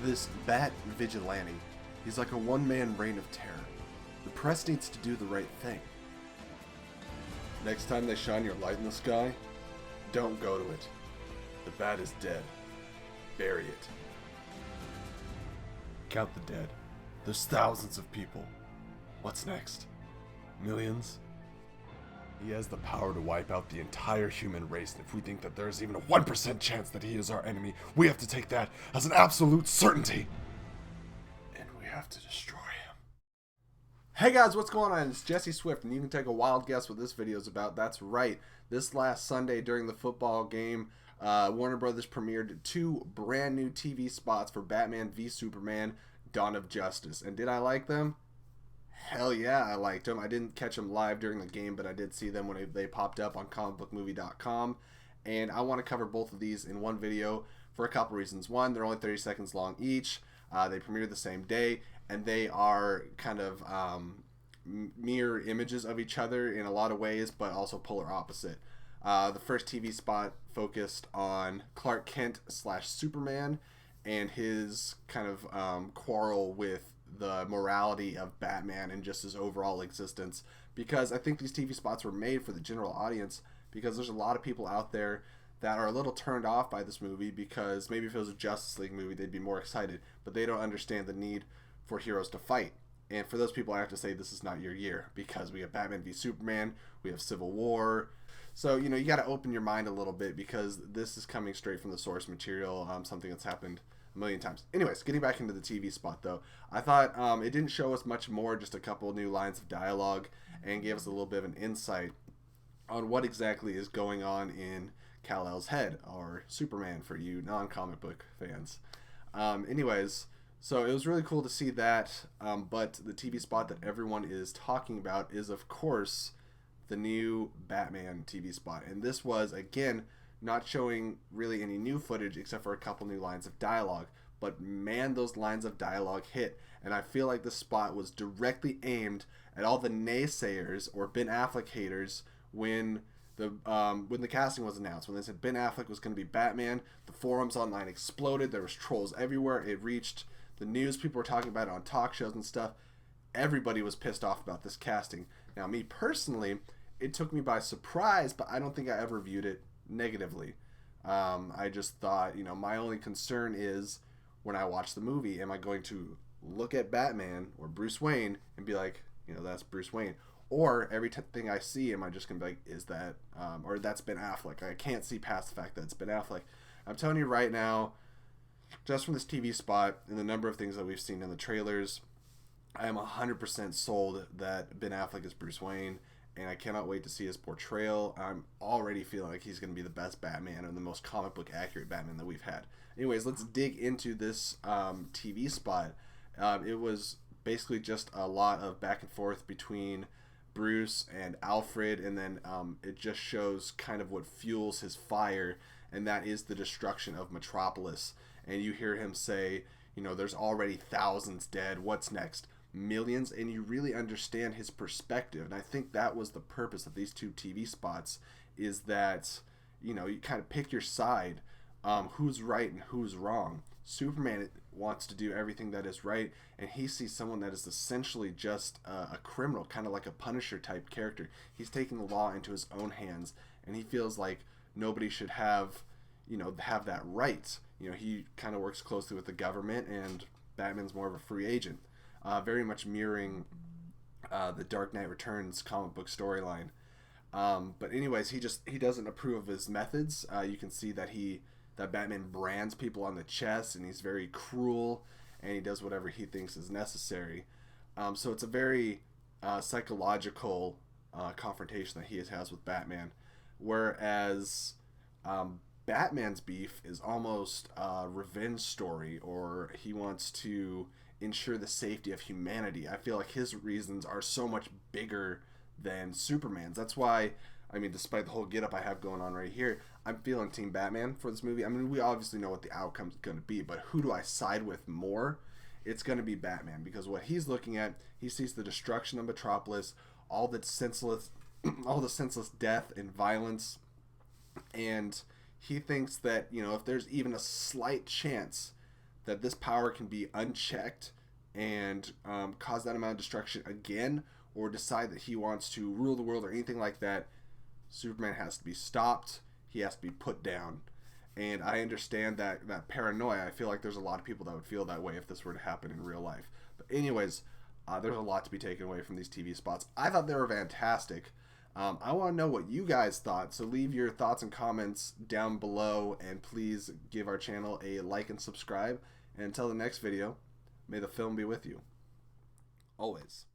This Bat-Vigilante, he's like a one-man reign of terror. The press needs to do the right thing. Next time they shine your light in the sky, don't go to it. The bat is dead. Bury it. Count the dead. There's thousands of people. What's next? Millions? He has the power to wipe out the entire human race, and if we think that there's even a 1% chance that he is our enemy, we have to take that as an absolute certainty. And we have to destroy him. Hey guys, what's going on? It's Jesse Swift, and you can take a wild guess what this video is about. That's right. This last Sunday during the football game, Warner Brothers premiered 2 brand new TV spots for Batman v Superman: Dawn of Justice. And did I like them? Hell yeah, I liked them. I didn't catch them live during the game, but I did see them when they popped up on comicbookmovie.com. And I want to cover both of these in one video for a couple reasons. One, they're only 30 seconds long each. They premiered the same day, and they are kind of mirror images of each other in a lot of ways, but also polar opposite. The first TV spot focused on Clark Kent / Superman and his kind of quarrel with the morality of Batman and just his overall existence, because I think these TV spots were made for the general audience, because there's a lot of people out there that are a little turned off by this movie, because maybe if it was a Justice League movie they'd be more excited, but they don't understand the need for heroes to fight. And for those people, I have to say this is not your year, because we have Batman v Superman, we have Civil War. So, you know, you got to open your mind a little bit, because this is coming straight from the source material, something that's happened a million times. Anyways, getting back into the TV spot though, I thought it didn't show us much more, just a couple new lines of dialogue, and gave us a little bit of an insight on what exactly is going on in Kal-El's head, or Superman for you non-comic book fans. Anyways, so it was really cool to see that, but the TV spot that everyone is talking about is, of course, the new Batman TV spot. And this was, again, not showing really any new footage except for a couple new lines of dialogue. But man, those lines of dialogue hit. And I feel like this spot was directly aimed at all the naysayers or Ben Affleck haters when the casting was announced. When they said Ben Affleck was going to be Batman, the forums online exploded. There was trolls everywhere. It reached the news. People were talking about it on talk shows and stuff. Everybody was pissed off about this casting. Now, me personally, it took me by surprise, but I don't think I ever viewed it negatively. I just thought, you know, my only concern is when I watch the movie, am I going to look at Batman or Bruce Wayne and be like, you know, that's Bruce Wayne? Or every thing I see, am I just going to be like, is that, or that's Ben Affleck? I can't see past the fact that it's Ben Affleck. I'm telling you right now, just from this TV spot and the number of things that we've seen in the trailers, I am 100% sold that Ben Affleck is Bruce Wayne, and I cannot wait to see his portrayal. I'm already feeling like he's going to be the best Batman and the most comic book accurate Batman that we've had. Anyways, let's dig into this TV spot. It was basically just a lot of back and forth between Bruce and Alfred, and then it just shows kind of what fuels his fire, and that is the destruction of Metropolis. And you hear him say, you know, there's already thousands dead. What's next? Millions. And you really understand his perspective. And I think that was the purpose of these 2 TV spots, is that, you know, you kind of pick your side, who's right and who's wrong. Superman wants to do everything that is right, and he sees someone that is essentially just a criminal, kind of like a Punisher type character. He's taking the law into his own hands, and he feels like nobody should have, you know, have that right. You know, he kind of works closely with the government, and Batman's more of a free agent. Very much mirroring the Dark Knight Returns comic book storyline. But anyways, he doesn't approve of his methods. You can see that Batman brands people on the chest, and he's very cruel, and he does whatever he thinks is necessary. So it's a very psychological confrontation that he has with Batman, whereas Batman's beef is almost a revenge story, or he wants to ensure the safety of humanity. I feel like his reasons are so much bigger than Superman's. That's why, I mean, despite the whole get-up I have going on right here, I'm feeling Team Batman for this movie. I mean, we obviously know what the outcome's going to be, but who do I side with more? It's going to be Batman, because what he's looking at, he sees the destruction of Metropolis, all the senseless death and violence, and he thinks that, you know, if there's even a slight chance that this power can be unchecked and cause that amount of destruction again, or decide that he wants to rule the world or anything like that, Superman has to be stopped. He has to be put down. And I understand that paranoia. I feel like there's a lot of people that would feel that way if this were to happen in real life. But anyways, there's a lot to be taken away from these TV spots. I thought they were fantastic. I want to know what you guys thought, so leave your thoughts and comments down below, and please give our channel a like and subscribe. And until the next video, may the film be with you. Always.